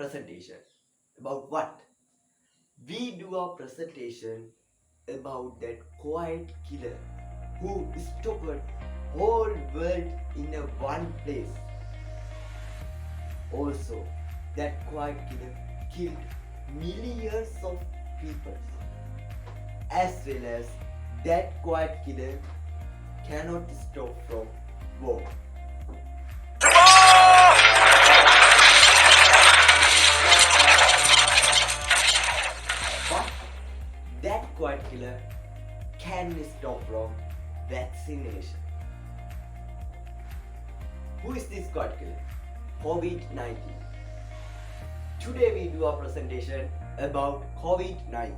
presentation. About what? We do a presentation about that quiet killer who stopped whole world in a one place. Also, that quiet killer killed millions of people. As well as that quiet killer cannot stop from war. But that quiet killer can stop from vaccination. Who is this quiet killer? Covid-19. Today we do a presentation about Covid-19.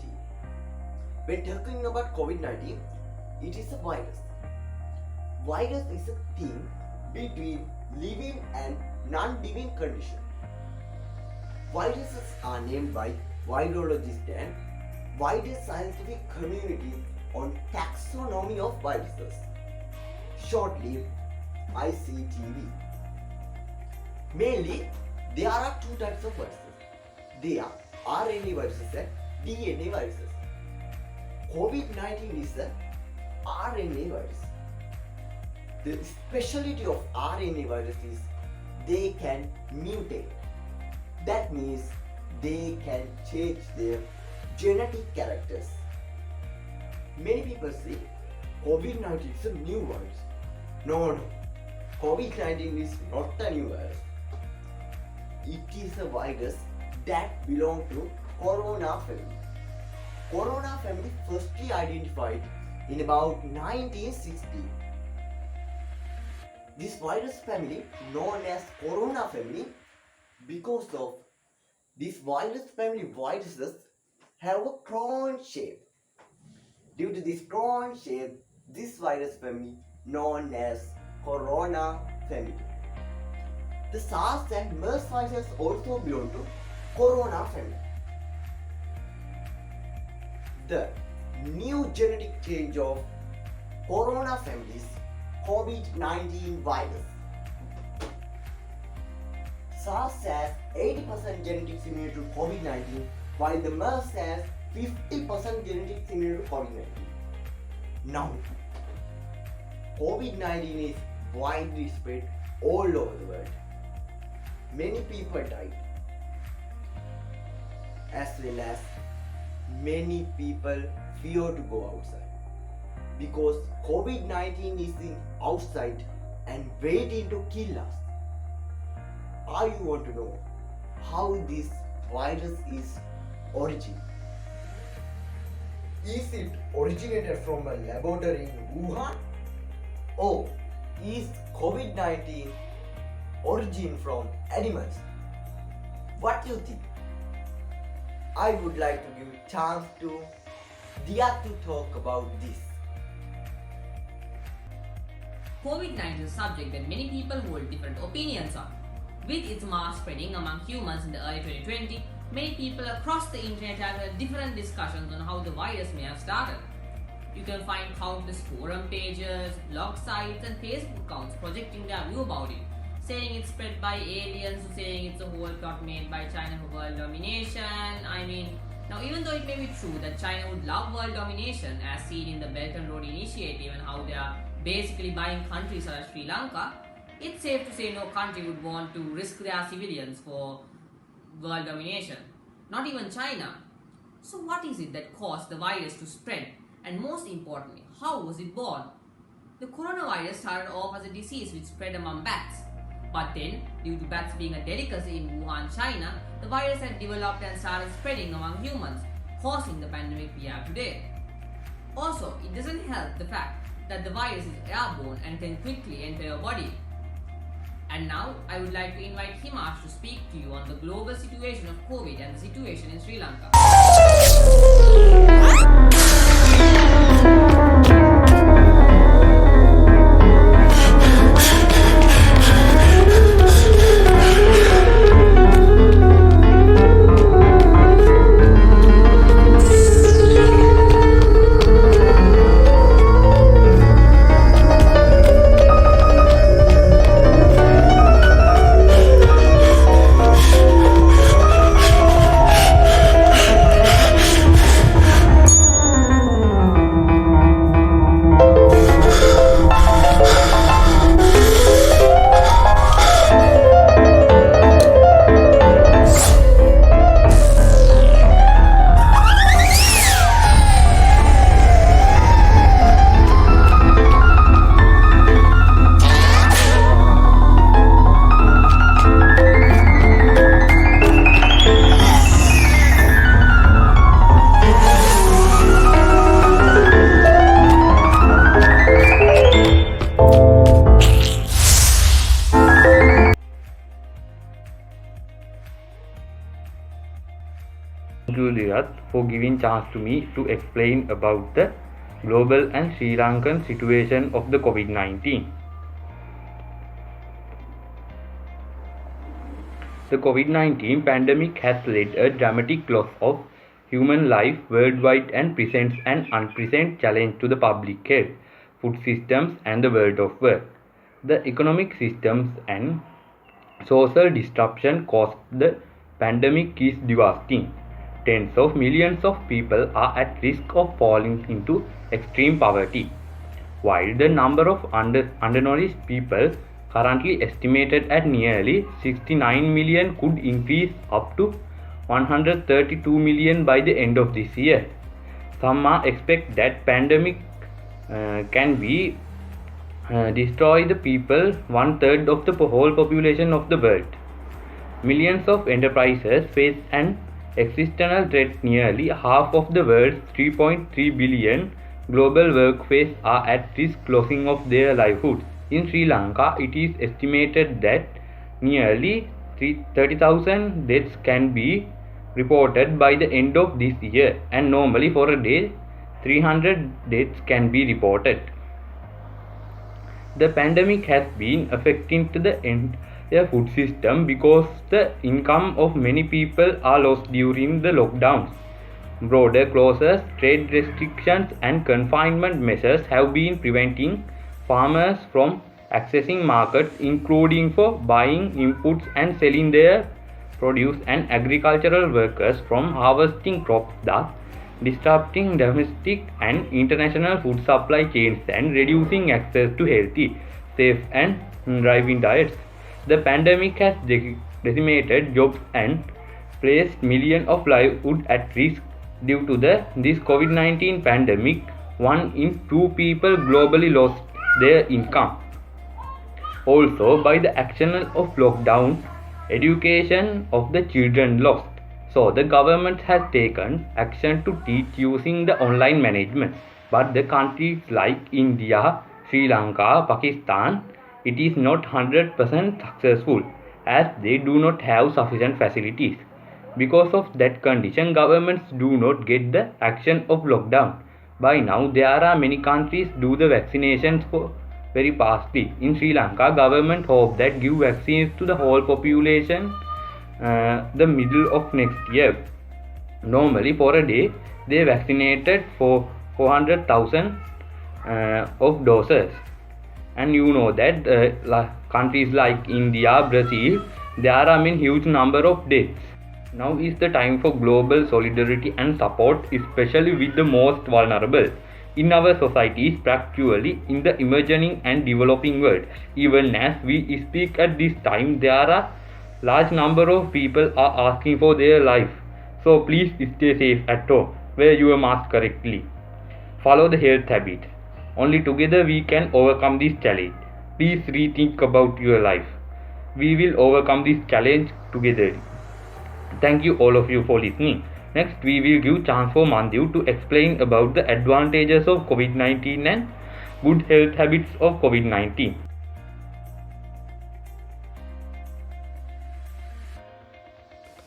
When talking about Covid-19, it is a virus. Virus is a thing between living and non-living condition. Viruses are named by virologists and wider scientific community on taxonomy of viruses. Shortly, ICTV. Mainly, there are two types of viruses. They are RNA viruses and DNA viruses. COVID-19 is a RNA virus. The specialty of RNA virus is they can mutate. That means they can change their genetic characters. Many people say COVID-19 is a new virus. No. COVID-19 is not a new virus. It is a virus that belongs to Corona family. Corona family firstly identified in about 1960. This virus family known as Corona family because of this virus family viruses have a crown shape. Due to this crown shape, this virus family known as Corona family. The SARS and MERS viruses also belong to Corona family. The new genetic change of Corona family is COVID-19 virus. SARS has 80% genetic similar to COVID-19, while the MERS has 50% genetic similar to COVID-19. Now, COVID-19 is widely spread all over the world. Many people died, as well as many people fear to go outside because COVID-19 is in outside and waiting to kill us. I want to know how this virus is origin. Is it originated from a laboratory in Wuhan? Or is COVID-19 origin from animals? What do you think? I would like to give a chance to Dia to talk about this. COVID-19 is a subject that many people hold different opinions on. With its mass spreading among humans in the early 2020, many people across the internet have had different discussions on how the virus may have started. You can find countless forum pages, blog sites and Facebook accounts projecting their view about it, saying it's spread by aliens, saying it's a whole plot made by China for world domination. Now even though it may be true that China would love world domination as seen in the Belt and Road Initiative and how they are basically buying countries such as Sri Lanka, it's safe to say no country would want to risk their civilians for world domination. Not even China. So what is it that caused the virus to spread? And most importantly, how was it born? The coronavirus started off as a disease which spread among bats. But then, due to bats being a delicacy in Wuhan, China, the virus had developed and started spreading among humans, causing the pandemic we have today. Also, it doesn't help the fact that the virus is airborne and can quickly enter your body. And now, I would like to invite Himash to speak to you on the global situation of COVID and the situation in Sri Lanka. for giving chance to me to explain about the global and Sri Lankan situation of the COVID-19. The COVID-19 pandemic has led a dramatic loss of human life worldwide and presents an unprecedented challenge to the public health, food systems and the world of work. The economic systems and social disruption caused the pandemic is devastating. Tens of millions of people are at risk of falling into extreme poverty, while the number of undernourished people, currently estimated at nearly 69 million, could increase up to 132 million by the end of this year. Some expect that pandemic can be destroy the people one-third of the whole population of the world. Millions of enterprises face an existential threat. Nearly half of the world's 3.3 billion global workforce are at risk losing of their livelihoods. In Sri Lanka, it is estimated that nearly 30,000 deaths can be reported by the end of this year, and normally for a day 300 deaths can be reported. The pandemic has been affecting to the entire food system because the income of many people are lost during the lockdowns. Border closures, trade restrictions and confinement measures have been preventing farmers from accessing markets, including for buying inputs and selling their produce, and agricultural workers from harvesting crops, thus disrupting domestic and international food supply chains and reducing access to healthy, safe and thriving diets. The pandemic has decimated jobs and placed millions of livelihoods at risk. Due to this COVID-19 pandemic, 1 in 2 people globally lost their income. Also, by the action of lockdown, education of the children lost. So the government has taken action to teach using the online management. But the countries like India, Sri Lanka, Pakistan, it is not 100% successful, as they do not have sufficient facilities. Because of that condition, governments do not get the action of lockdown. By now, there are many countries do the vaccinations for very fastly. In Sri Lanka, government hope that give vaccines to the whole population the middle of next year. Normally, for a day, they vaccinated for 400,000 of doses. And you know that countries like India, Brazil, there are huge number of deaths. Now is the time for global solidarity and support, especially with the most vulnerable in our societies, particularly in the emerging and developing world. Even as we speak at this time, there are large number of people are asking for their life. So please stay safe at home, wear your mask correctly, follow the health habit. Only together we can overcome this challenge. Please rethink about your life. We will overcome this challenge together. Thank you all of you for listening. Next, we will give chance for Mandev to explain about the advantages of COVID-19 and good health habits of COVID-19.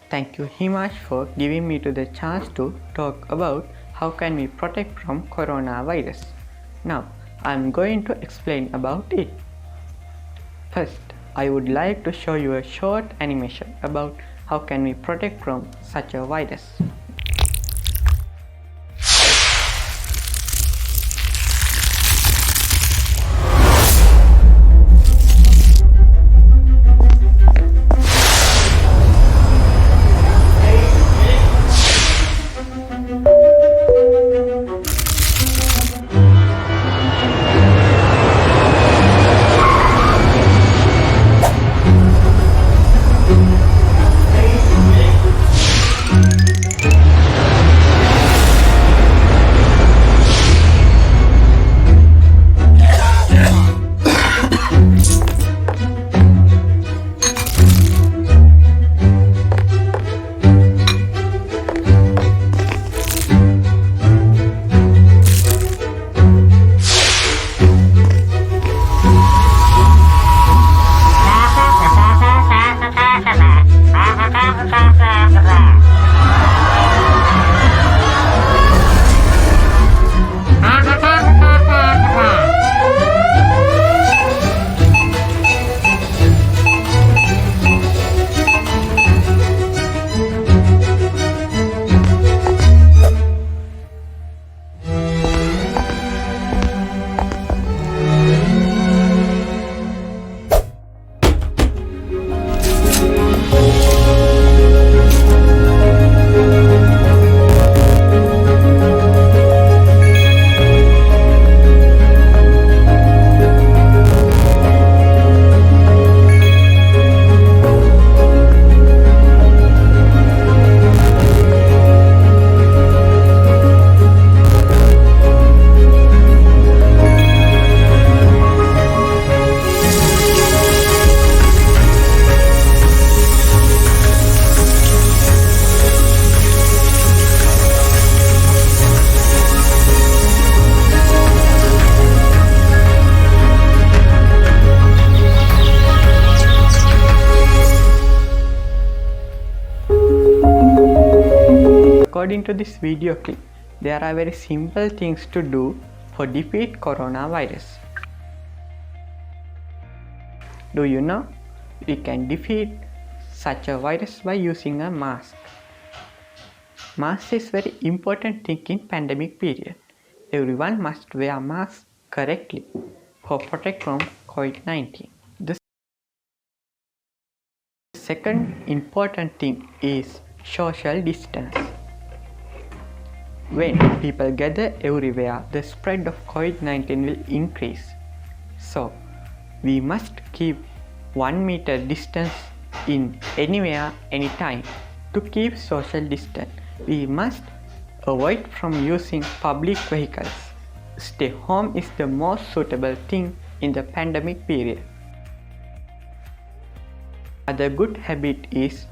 Thank you Himash for giving me the chance to talk about how can we protect from coronavirus. Now, I am going to explain about it. First, I would like to show you a short animation about how can we protect from such a virus. according to this video clip, there are very simple things to do for defeat coronavirus. Do you know? We can defeat such a virus by using a mask. Mask is very important thing in pandemic period. Everyone must wear masks correctly for protect from Covid-19. The second important thing is social distance. When people gather everywhere, the spread of Covid-19 will increase. So, we must keep 1 meter distance in anywhere, anytime. To keep social distance, we must avoid from using public vehicles. Stay home is the most suitable thing in the pandemic period. Another good habit is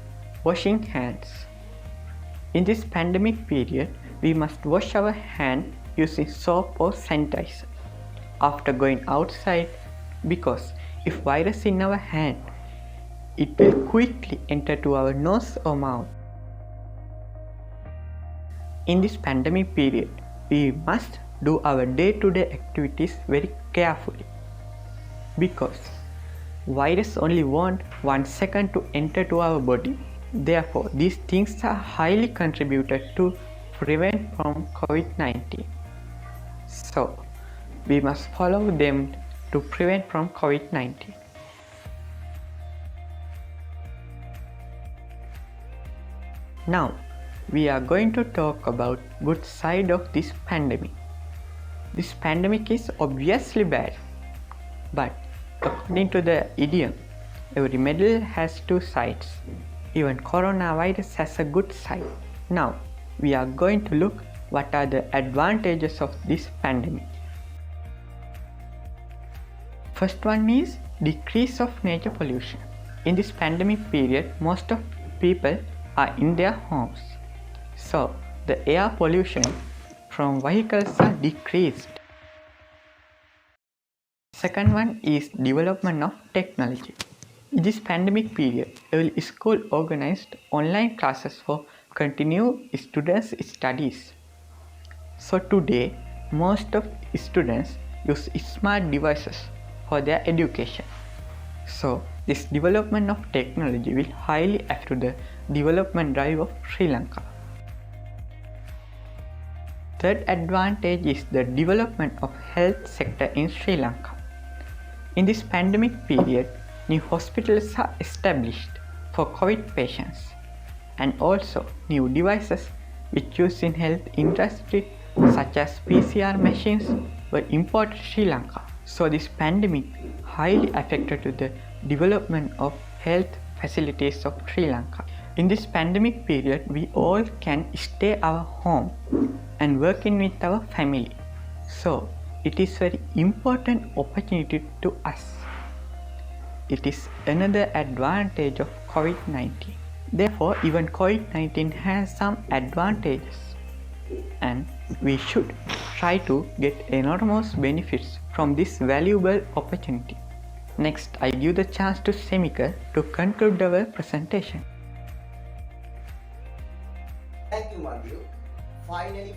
washing hands. In this pandemic period, we must wash our hands using soap or sanitizer after going outside, because if virus in our hand, it will quickly enter to our nose or mouth. In this pandemic period, we must do our day-to-day activities very carefully, because virus only want 1 second to enter to our body. Therefore, these things are highly contributed to prevent from COVID-19. So, we must follow them to prevent from COVID-19. Now, we are going to talk about good side of this pandemic. This pandemic is obviously bad, but according to the idiom, every medal has 2 sides. Even coronavirus has a good side. Now, we are going to look what are the advantages of this pandemic. First one is decrease of nature pollution. In this pandemic period, most of people are in their homes. So, the air pollution from vehicles are decreased. Second one is development of technology. In this pandemic period, every school organized online classes for continue students' studies. So today, most of students use smart devices for their education. So this development of technology will highly affect the development drive of Sri Lanka. Third advantage is the development of health sector in Sri Lanka. In this pandemic period, new hospitals are established for COVID patients, and also new devices which used in health industry such as PCR machines were imported to Sri Lanka. So this pandemic highly affected the development of health facilities of Sri Lanka. In this pandemic period, we all can stay our home and working with our family. So it is very important opportunity to us. It is another advantage of COVID-19. Therefore, even COVID-19 has some advantages, and we should try to get enormous benefits from this valuable opportunity. Next, I give the chance to Semika to conclude our presentation. Thank you, Manju. Finally,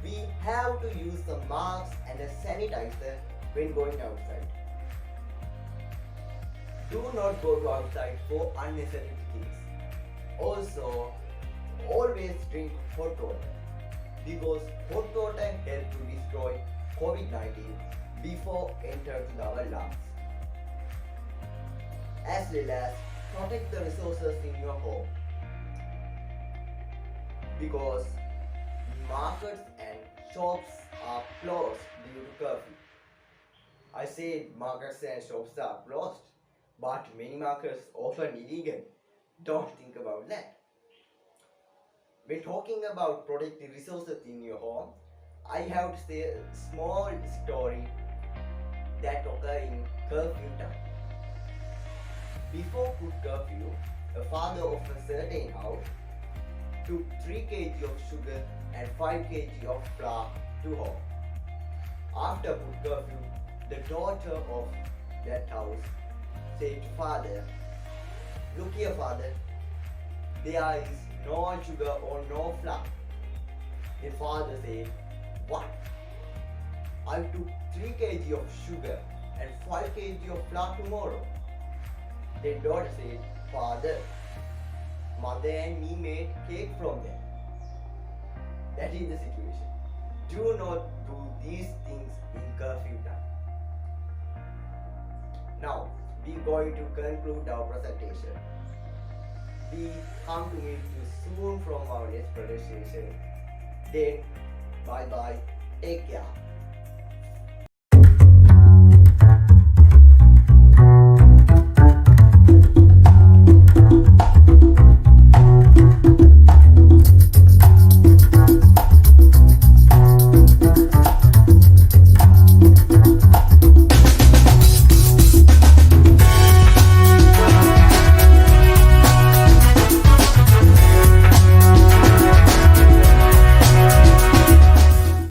we have to use the masks and a sanitizer when going outside. Do not go to outside for unnecessary things. Also, always drink hot water, because hot water helps to destroy COVID-19 before entering our lungs. As well as protect the resources in your home, because markets and shops are closed due to curfew. I said markets and shops are closed, but many markets open illegal. Don't think about that. When talking about protecting resources in your home, I have to say a small story that occurred in curfew time. Before food curfew, a father of a certain house took 3 kg of sugar and 5 kg of flour to home. After food curfew, the daughter of that house said to father, "Look here, father, there is no sugar or no flour. The father said, what? I took 3 kg of sugar and 5 kg of flour tomorrow. The daughter said, Father, mother and me made cake from them. That is the situation. Do not do these things in curfew time. Now, we are going to conclude our presentation. We come to meet you soon from our next presentation. Then, bye bye. Take care.